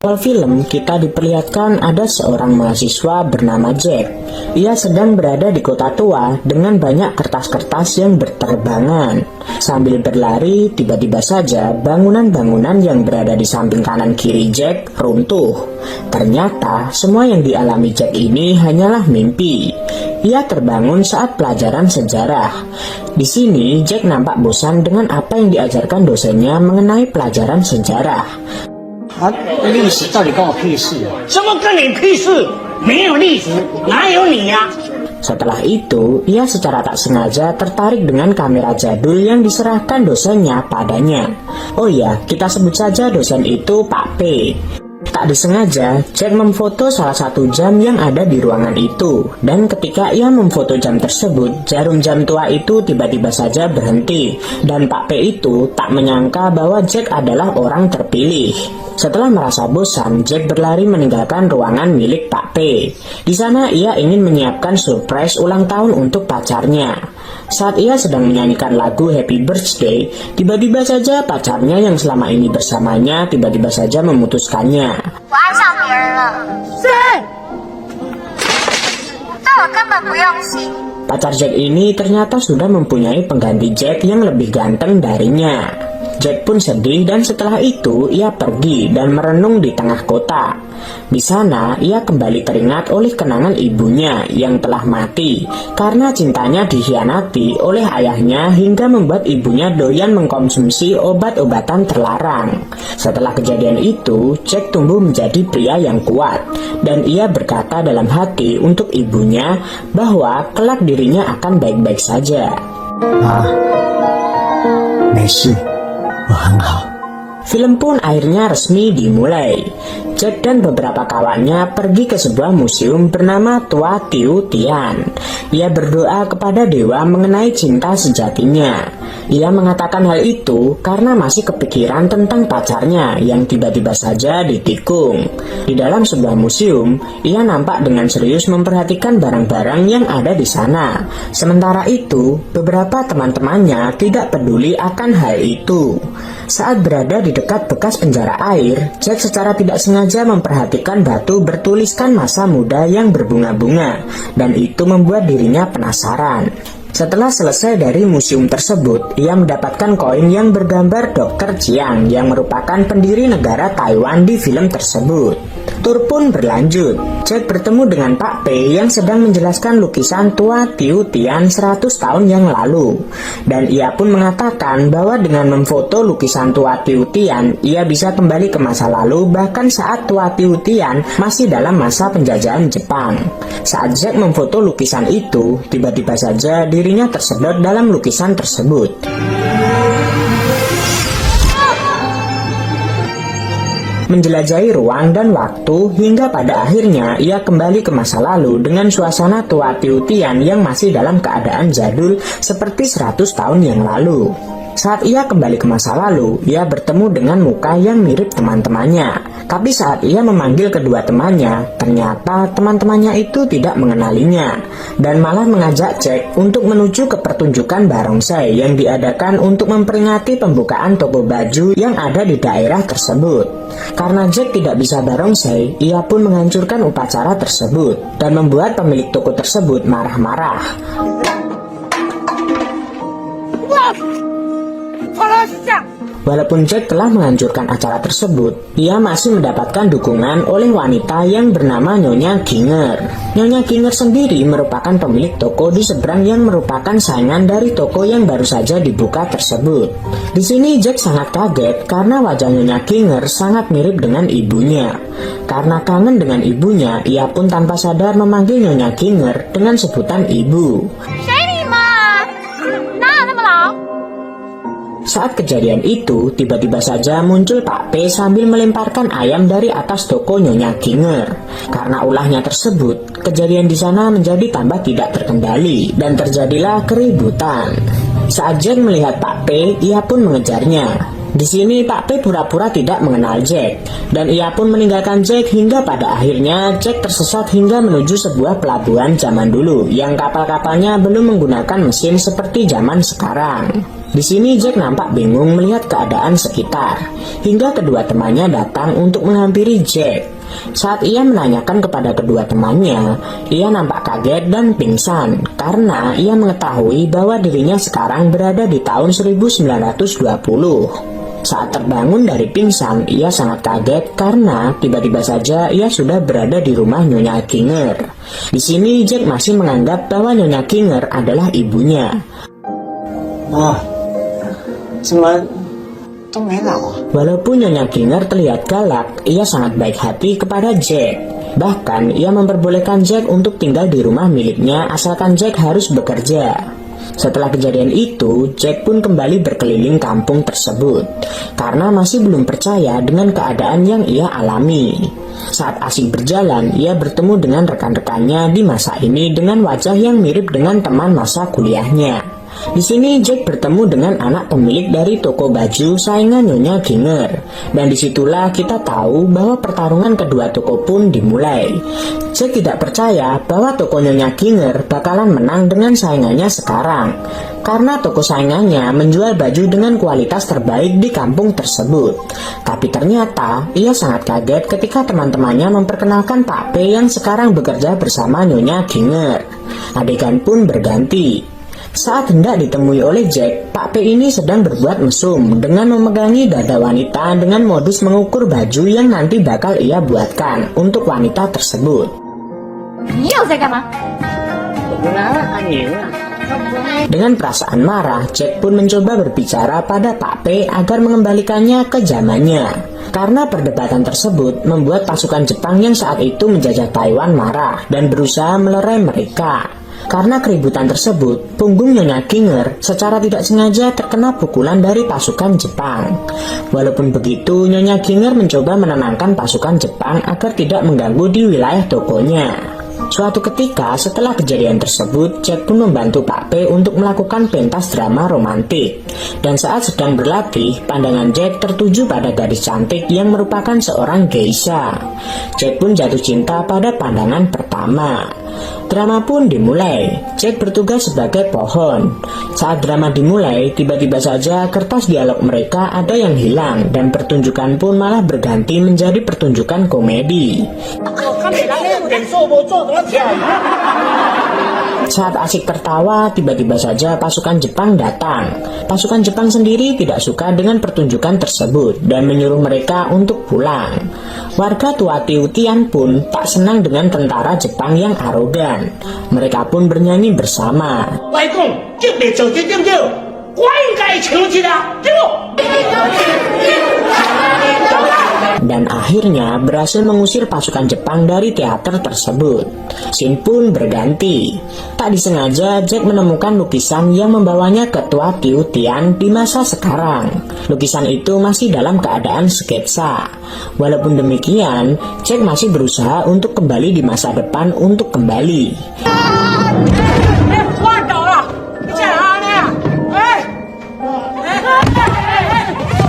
Awal film kita diperlihatkan ada seorang mahasiswa bernama Jack. Ia sedang berada di kota tua dengan banyak kertas-kertas yang berterbangan. Sambil berlari, tiba-tiba saja bangunan-bangunan yang berada di samping kanan kiri Jack runtuh. Ternyata semua yang dialami Jack ini hanyalah mimpi. Ia terbangun saat pelajaran sejarah. Di sini Jack nampak bosan dengan apa yang diajarkan dosennya mengenai pelajaran sejarah. 历史到底关我屁事啊？什么跟你屁事？没有历史，哪有你呀？ Setelah itu, ia secara tak sengaja tertarik dengan kamera jadul yang diserahkan dosennya padanya. Oh ya, kita sebut saja dosen itu Pak P. Tak disengaja, Jack memfoto salah satu jam yang ada di ruangan itu. Dan ketika ia memfoto jam tersebut, jarum jam tua itu tiba-tiba saja berhenti. Dan Pak P itu tak menyangka bahwa Jack adalah orang terpilih. Setelah merasa bosan, Jack berlari meninggalkan ruangan milik Pak P. Di sana ia ingin menyiapkan surprise ulang tahun untuk pacarnya. Saat ia sedang menyanyikan lagu Happy Birthday, tiba-tiba saja pacarnya yang selama ini bersamanya tiba-tiba saja memutuskannya. 我爱上别人了。谁？但我根本不用心。 Pacar Jack ini ternyata sudah mempunyai pengganti Jack yang lebih ganteng darinya. Jack pun sedih dan setelah itu ia pergi dan merenung di tengah kota. Di sana ia kembali teringat oleh kenangan ibunya yang telah mati karena cintanya dikhianati oleh ayahnya hingga membuat ibunya doyan mengkonsumsi obat-obatan terlarang. Setelah kejadian itu, Jack tumbuh menjadi pria yang kuat dan ia berkata dalam hati untuk ibunya bahwa kelak dirinya akan baik-baik saja. 没事，我很好。 Film pun akhirnya resmi dimulai. Jack dan beberapa kawannya pergi ke sebuah museum bernama Tua Tiu Tian. Ia berdoa kepada dewa mengenai cinta sejatinya. Ia mengatakan hal itu karena masih kepikiran tentang pacarnya yang tiba-tiba saja ditikung. Di dalam sebuah museum, ia nampak dengan serius memperhatikan barang-barang yang ada di sana. Sementara itu, beberapa teman-temannya tidak peduli akan hal itu. Saat berada di dekat bekas penjara air, Jack secara tidak sengaja memperhatikan batu bertuliskan masa muda yang berbunga-bunga, dan itu membuat dirinya penasaran. Setelah selesai dari museum tersebut, ia mendapatkan koin yang bergambar Dr. Chiang yang merupakan pendiri negara Taiwan di film tersebut. Tur pun berlanjut. Jack bertemu dengan Pak P yang sedang menjelaskan lukisan Tua Tiu Tian 100 tahun yang lalu. Dan ia pun mengatakan bahwa dengan memfoto lukisan Tua Tiu Tian, ia bisa kembali ke masa lalu bahkan saat Tua Tiu Tian masih dalam masa penjajahan Jepang. Saat Jack memfoto lukisan itu, tiba-tiba saja dirinya tersedot dalam lukisan tersebut. Menjelajahi ruang dan waktu hingga pada akhirnya ia kembali ke masa lalu dengan suasana Tua Tiu Tian yang masih dalam keadaan jadul seperti 100 tahun yang lalu. Saat ia kembali ke masa lalu, ia bertemu dengan muka yang mirip teman-temannya. Tapi saat ia memanggil kedua temannya, ternyata teman-temannya itu tidak mengenalinya dan malah mengajak Jack untuk menuju ke pertunjukan barongsai yang diadakan untuk memperingati pembukaan toko baju yang ada di daerah tersebut. Karena Jack tidak bisa barongsai, ia pun menghancurkan upacara tersebut dan membuat pemilik toko tersebut marah-marah. Walaupun Jack telah menghancurkan acara tersebut, ia masih mendapatkan dukungan oleh wanita yang bernama Nyonya Ginger. Nyonya Ginger sendiri merupakan pemilik toko di seberang yang merupakan saingan dari toko yang baru saja dibuka tersebut. Di sini Jack sangat kaget karena wajah Nyonya Ginger sangat mirip dengan ibunya. Karena kangen dengan ibunya, ia pun tanpa sadar memanggil Nyonya Ginger dengan sebutan ibu. Saat kejadian itu, tiba-tiba saja muncul Pak P sambil melemparkan ayam dari atas toko Nyonya Ginger. Karena ulahnya tersebut, kejadian di sana menjadi tambah tidak terkendali dan terjadilah keributan. Saat Jack melihat Pak P, ia pun mengejarnya. Di sini Pak P pura-pura tidak mengenal Jack dan ia pun meninggalkan Jack hingga pada akhirnya Jack tersesat hingga menuju sebuah pelabuhan zaman dulu yang kapal-kapalnya belum menggunakan mesin seperti zaman sekarang. Di sini Jack nampak bingung melihat keadaan sekitar, hingga kedua temannya datang untuk menghampiri Jack. Saat ia menanyakan kepada kedua temannya, ia nampak kaget dan pingsan karena ia mengetahui bahwa dirinya sekarang berada di tahun 1920. Saat terbangun dari pingsan, ia sangat kaget karena tiba-tiba saja ia sudah berada di rumah Nyonya Ginger. Di sini Jack masih menganggap bahwa Nyonya Ginger adalah ibunya. 怎么都没老啊？ Walaupun Nyonya Ginger terlihat galak, ia sangat baik hati kepada Jack. Bahkan ia memperbolehkan Jack untuk tinggal di rumah miliknya asalkan Jack harus bekerja. Setelah kejadian itu, Jack pun kembali berkeliling kampung tersebut karena masih belum percaya dengan keadaan yang ia alami. Saat asik berjalan, ia bertemu dengan rekan-rekannya di masa ini dengan wajah yang mirip dengan teman masa kuliahnya. Di sini Jack bertemu dengan anak pemilik dari toko baju saingan Nyonya Ginger, dan disitulah kita tahu bahwa pertarungan kedua toko pun dimulai. Jack tidak percaya bahwa toko Nyonya Ginger bakalan menang dengan saingannya sekarang, karena toko saingannya menjual baju dengan kualitas terbaik di kampung tersebut. Tapi ternyata ia sangat kaget ketika teman-temannya memperkenalkan Pak P yang sekarang bekerja bersama Nyonya Ginger. Adegan pun berganti. Saat hendak ditemui oleh Jack, Pak P ini sedang berbuat mesum dengan memegangi dada wanita dengan modus mengukur baju yang nanti bakal ia buatkan untuk wanita tersebut. 你又在干嘛？ Dengan perasaan marah, Jack pun mencoba berbicara pada Pak P agar mengembalikannya ke zamannya. Karena perdebatan tersebut membuat pasukan Jepang yang saat itu menjajah Taiwan marah dan berusaha melerai mereka. Karena keributan tersebut, punggung Nyonya Ginger secara tidak sengaja terkena pukulan dari pasukan Jepang. Walaupun begitu, Nyonya Ginger mencoba menenangkan pasukan Jepang agar tidak mengganggu di wilayah tokonya. Suatu ketika setelah kejadian tersebut, Jack pun membantu Pak P untuk melakukan pentas drama romantik. Dan saat sedang berlatih, pandangan Jack tertuju pada gadis cantik yang merupakan seorang geisha. Jack pun jatuh cinta pada pandangan pertama. Drama pun dimulai. Jack bertugas sebagai pohon. Saat drama dimulai, tiba-tiba saja kertas dialog mereka ada yang hilang dan pertunjukan pun malah berganti menjadi pertunjukan komedi. Saat asik tertawa, tiba-tiba saja pasukan Jepang datang. Pasukan Jepang sendiri tidak suka dengan pertunjukan tersebut dan menyuruh mereka untuk pulang. Warga Tua Tiutian pun tak senang dengan tentara Jepang yang arogan. Mereka pun bernyanyi bersama. Dan akhirnya berhasil mengusir pasukan Jepang dari teater tersebut. Scene pun berganti. Tak disengaja Jack menemukan lukisan yang membawanya ke Tua Tiutian di masa sekarang. Lukisan itu masih dalam keadaan sketsa. Walaupun demikian, Jack masih berusaha untuk kembali di masa depan untuk kembali.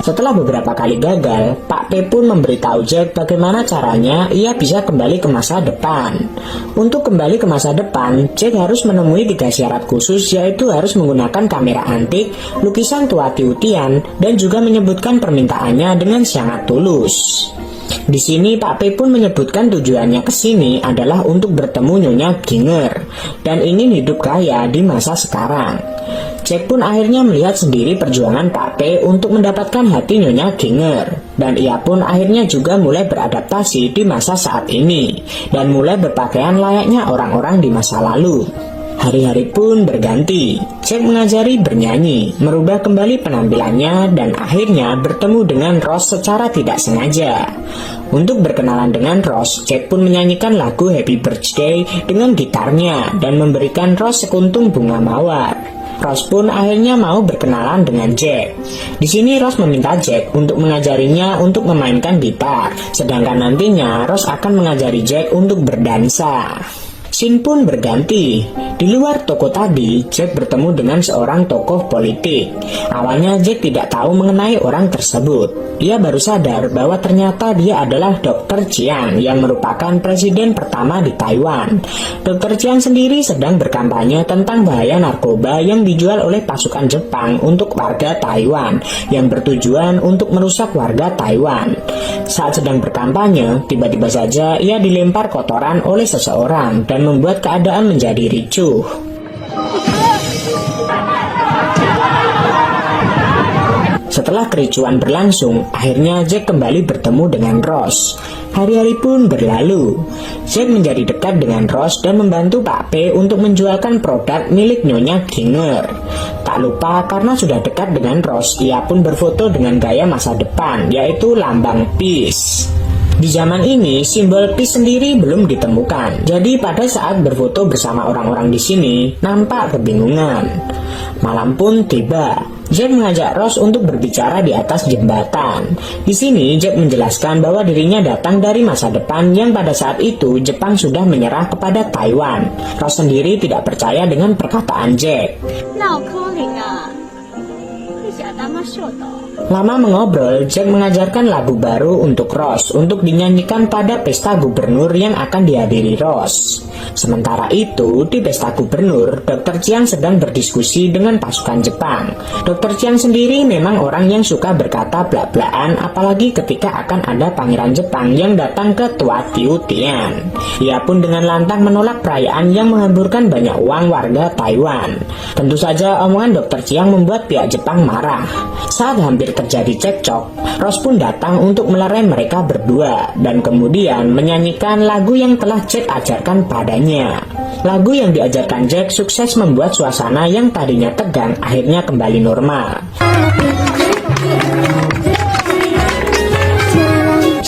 Setelah beberapa kali gagal, Pak P pun memberitahu Jack bagaimana caranya ia bisa kembali ke masa depan. Untuk kembali ke masa depan, Jack harus menemui 3 syarat khusus, yaitu harus menggunakan kamera antik, lukisan Tua Tiutian, dan juga menyebutkan permintaannya dengan sangat tulus. Di sini Pak P pun menyebutkan tujuannya ke sini adalah untuk bertemu Nyonya Ginger dan ingin hidup kaya di masa sekarang. Jack pun akhirnya melihat sendiri perjuangan Pak P untuk mendapatkan hati Nyonya Ginger, dan ia pun akhirnya juga mulai beradaptasi di masa saat ini dan mulai berpakaian layaknya orang-orang di masa lalu. Hari-hari pun berganti. Jack mengajari bernyanyi, merubah kembali penampilannya, dan akhirnya bertemu dengan Rose secara tidak sengaja. Untuk berkenalan dengan Rose, Jack pun menyanyikan lagu Happy Birthday dengan gitarnya dan memberikan Rose sekuntum bunga mawar. Rose pun akhirnya mau berkenalan dengan Jack. Di sini Rose meminta Jack untuk mengajarinya untuk memainkan gitar, sedangkan nantinya Rose akan mengajari Jack untuk berdansa. Scene pun berganti. Di luar toko tadi, Jack bertemu dengan seorang tokoh politik. Awalnya Jack tidak tahu mengenai orang tersebut. Ia baru sadar bahwa ternyata dia adalah Dr. Chiang yang merupakan presiden pertama di Taiwan. Dr. Chiang sendiri sedang berkampanye tentang bahaya narkoba yang dijual oleh pasukan Jepang untuk warga Taiwan yang bertujuan untuk merusak warga Taiwan. Saat sedang berkampanye, tiba-tiba saja ia dilempar kotoran oleh seseorang dan membuat keadaan menjadi ricuh. Setelah kericuan berlangsung, akhirnya Jack kembali bertemu dengan Rose. Hari-hari pun berlalu. Jack menjadi dekat dengan Rose dan membantu Pak P untuk menjualkan produk milik Nyonya Ginger. Tak lupa karena sudah dekat dengan Rose, ia pun berfoto dengan gaya masa depan, yaitu lambang peace. Di zaman ini, simbol peace sendiri belum ditemukan. Jadi pada saat berfoto bersama orang-orang di sini, nampak kebingungan. Malam pun tiba. Jack mengajak Rose untuk berbicara di atas jembatan. Di sini Jack menjelaskan bahwa dirinya datang dari masa depan yang pada saat itu Jepang sudah menyerah kepada Taiwan. Rose sendiri tidak percaya dengan perkataan Jack. Lama mengobrol, Jack mengajarkan lagu baru untuk Rose untuk dinyanyikan pada pesta gubernur yang akan dihadiri Rose. Sementara itu, di pesta gubernur, Dr. Chiang sedang berdiskusi dengan pasukan Jepang. Dr. Chiang sendiri memang orang yang suka berkata blak-blakan, apalagi ketika akan ada pangeran Jepang yang datang ke Tua Tiu Tian. Ia pun dengan lantang menolak perayaan yang menghamburkan banyak uang warga Taiwan. Tentu saja omongan Dr. Chiang membuat pihak Jepang marah. Saat hampir terjadi cekcok, Rose pun datang untuk melerai mereka berdua dan kemudian menyanyikan lagu yang telah Jack ajarkan padanya. Lagu yang diajarkan Jack sukses membuat suasana yang tadinya tegang akhirnya kembali normal.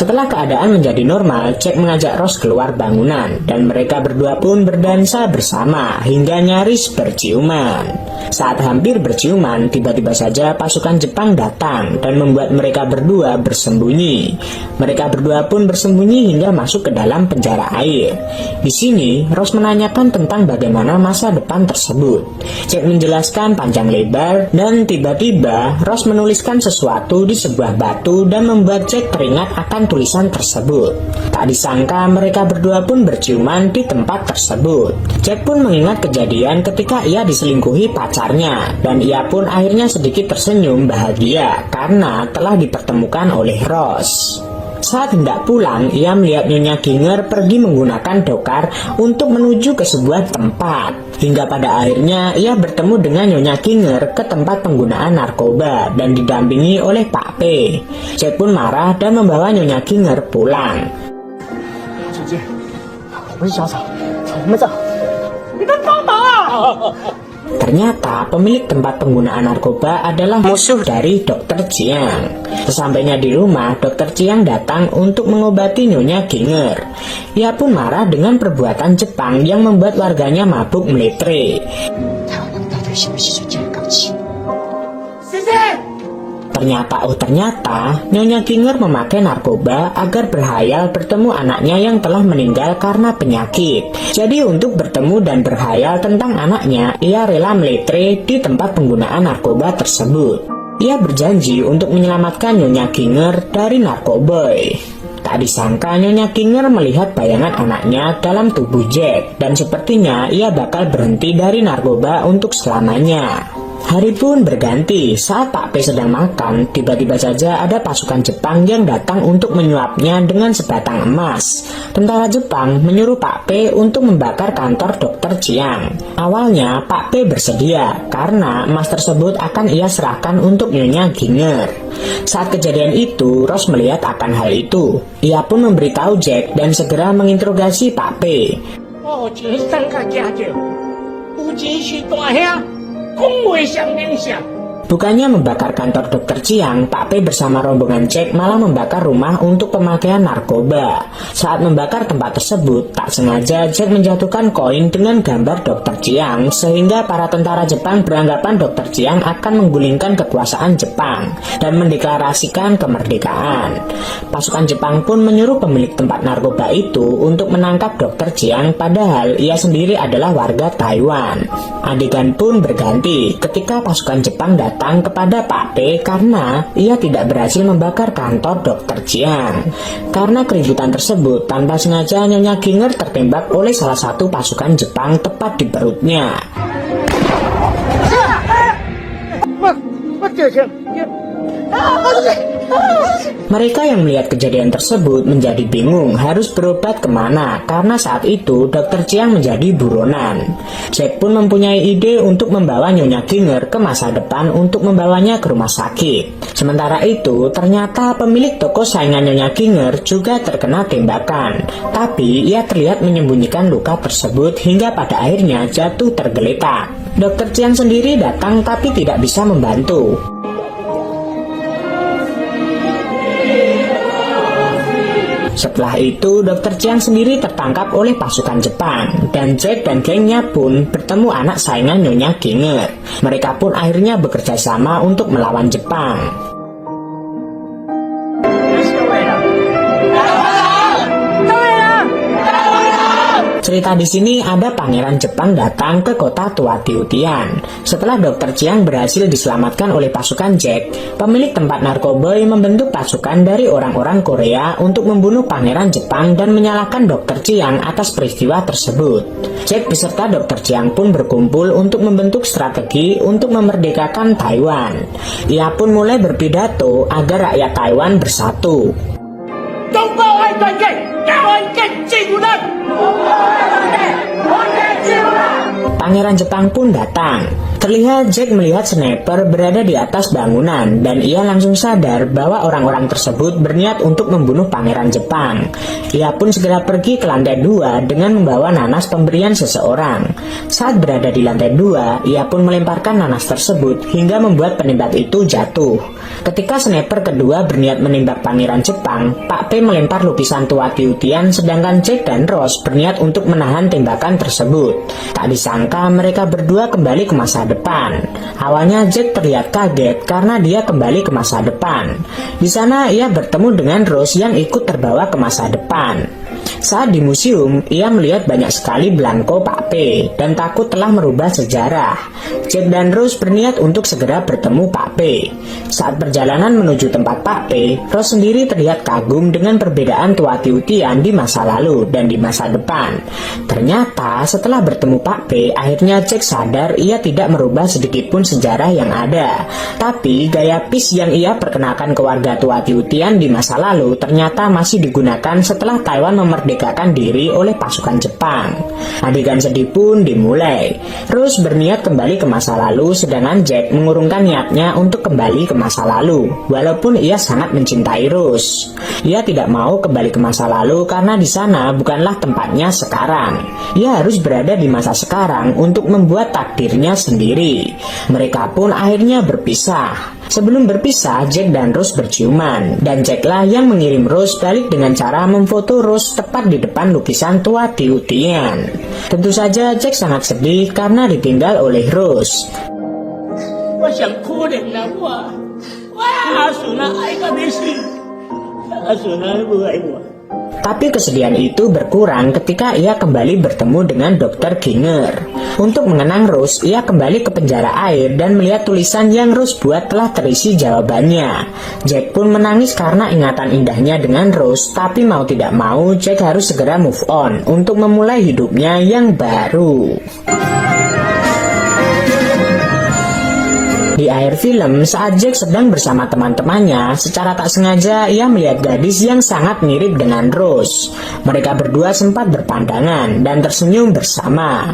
Setelah keadaan menjadi normal, Jack mengajak Rose keluar bangunan dan mereka berdua pun berdansa bersama hingga nyaris berciuman. Saat hampir berciuman, tiba-tiba saja pasukan Jepang datang dan membuat mereka berdua bersembunyi. Mereka berdua pun bersembunyi hingga masuk ke dalam penjara air. Di sini, Rose menanyakan tentang bagaimana masa depan tersebut. Jack menjelaskan panjang lebar dan tiba-tiba Rose menuliskan sesuatu di sebuah batu dan membuat Jack teringat akan tulisan tersebut. Tak disangka mereka berdua pun berciuman di tempat tersebut. Jack pun mengingat kejadian ketika ia diselingkuhi pacarnya dan ia pun akhirnya sedikit tersenyum bahagia karena telah dipertemukan oleh Rose. Saat hendak pulang, ia melihat Nyonya Ginger pergi menggunakan dokar untuk menuju ke sebuah tempat. Hingga pada akhirnya ia bertemu dengan Nyonya Ginger ke tempat penggunaan narkoba dan didampingi oleh Pak P. Jack pun marah dan membawa Nyonya Ginger pulang. Ternyata pemilik tempat penggunaan narkoba adalah musuh dari Dr. Chiang. Sesampainya di rumah, Dr. Chiang datang untuk mengobati Nyonya Ginger. Ia pun marah dengan perbuatan Jepang yang membuat warganya mabuk meletre. Ternyata Nyonya Ginger memakai narkoba agar berhayal bertemu anaknya yang telah meninggal karena penyakit. Jadi untuk bertemu dan berhayal tentang anaknya, ia rela meletre di tempat penggunaan narkoba tersebut. Ia berjanji untuk menyelamatkan Nyonya Ginger dari narkoboy. Tak disangka Nyonya Ginger melihat bayangan anaknya dalam tubuh Jack dan sepertinya ia bakal berhenti dari narkoba untuk selamanya. Hari pun berganti. Saat Pak P sedang makan, tiba-tiba saja ada pasukan Jepang yang datang untuk menyuapnya dengan sebatang emas. Tentara Jepang menyuruh Pak P untuk membakar kantor Dr. Chiang. Awalnya Pak P bersedia karena emas tersebut akan ia serahkan untuk Nyonya Ginger. Saat kejadian itu, Rose melihat akan hal itu. Ia pun memberitahu Jack dan segera menginterogasi Pak P. Bukannya membakar kantor Dr. Chiang, Pak P bersama rombongan Jack malah membakar rumah untuk pemakaian narkoba. Saat membakar tempat tersebut, tak sengaja Jack menjatuhkan koin dengan gambar Dr. Chiang, sehingga para tentara Jepang beranggapan Dr. Chiang akan menggulingkan kekuasaan Jepang dan mendeklarasikan kemerdekaan. Pasukan Jepang pun menyuruh pemilik tempat narkoba itu untuk menangkap Dr. Chiang, padahal ia sendiri adalah warga Taiwan. Adegan pun berganti ketika pasukan Jepang datang kepada Pak P karena ia tidak berhasil membakar kantor Dr. Chiang. Karena keributan tersebut, tanpa sengaja Nyonya Ginger tertembak oleh salah satu pasukan Jepang tepat di perutnya. Mereka yang melihat kejadian tersebut menjadi bingung harus berobat kemana, karena saat itu Dr. Chiang menjadi buronan. Jack pun mempunyai ide untuk membawa Nyonya Ginger ke masa depan untuk membawanya ke rumah sakit. Sementara itu, ternyata pemilik toko saingan Nyonya Ginger juga terkena tembakan, tapi ia terlihat menyembunyikan luka tersebut hingga pada akhirnya jatuh tergeletak. Dr. Chiang sendiri datang tapi tidak bisa membantu. Setelah itu, Dr. Chiang sendiri tertangkap oleh pasukan Jepang, dan Jack dan gengnya pun bertemu anak saingan Nyonya Ginger. Mereka pun akhirnya bekerja sama untuk melawan Jepang. Cerita di sini ada pangeran Jepang datang ke kota Tua Tiutian. Setelah Dr. Chiang berhasil diselamatkan oleh pasukan Jack, pemilik tempat narkoba membentuk pasukan dari orang-orang Korea untuk membunuh pangeran Jepang dan menyalahkan Dr. Chiang atas peristiwa tersebut. Jack beserta Dr. Chiang pun berkumpul untuk membentuk strategi untuk memerdekakan Taiwan. Ia pun mulai berpidato agar rakyat Taiwan bersatu. Pangeran Jepang pun datang. Terlihat Jack melihat sniper berada di atas bangunan dan ia langsung sadar bahwa orang-orang tersebut berniat untuk membunuh pangeran Jepang. Ia pun segera pergi ke lantai 2 dengan membawa nanas pemberian seseorang. Saat berada di lantai 2, ia pun melemparkan nanas tersebut hingga membuat penembak itu jatuh. Ketika sniper kedua berniat menembak pangeran Jepang, Pak P melempar lukisan Tua Tiutian, sedangkan Jack dan Rose berniat untuk menahan tembakan tersebut. Tak disangka mereka berdua kembali ke masa depan. Awalnya Jack terlihat kaget karena dia kembali ke masa depan. Di sana ia bertemu dengan Rose yang ikut terbawa ke masa depan. Saat di museum, ia melihat banyak sekali belangko Pak P dan takut telah merubah sejarah. Jack dan Rose berniat untuk segera bertemu Pak P. Saat perjalanan menuju tempat Pak P, Rose sendiri terlihat kagum dengan perbedaan Tua Tiutian di masa lalu dan di masa depan. Ternyata setelah bertemu Pak P, akhirnya Jack sadar ia tidak merubah sedikitpun sejarah yang ada. Tapi gaya peace yang ia perkenalkan ke warga Tua Tiutian di masa lalu ternyata masih digunakan setelah Taiwan memerdekakan diri oleh pasukan Jepang. Adegan sedih pun dimulai. Rose berniat kembali ke masa lalu, sedangkan Jack mengurungkan niatnya untuk kembali ke masa lalu. Walaupun ia sangat mencintai Rose, ia tidak mau kembali ke masa lalu karena di sana bukanlah tempatnya sekarang. Ia harus berada di masa sekarang untuk membuat takdirnya sendiri. Mereka pun akhirnya berpisah. Sebelum berpisah, Jack dan Rose berciuman, dan Jacklah yang mengirim Rose balik dengan cara memfoto Rose tepat di depan lukisan Tua Tiutian. Tentu saja Jack sangat sedih karena ditinggal oleh Rose. Tapi kesedihan itu berkurang ketika ia kembali bertemu dengan Dr. Ginger. Untuk mengenang Rose, ia kembali ke penjara air dan melihat tulisan yang Rose buat telah terisi jawabannya. Jack pun menangis karena ingatan indahnya dengan Rose, tapi mau tidak mau Jack harus segera move on untuk memulai hidupnya yang baru. Di akhir film, saat Jack sedang bersama teman-temannya, secara tak sengaja ia melihat gadis yang sangat mirip dengan Rose. Mereka berdua sempat berpandangan dan tersenyum bersama.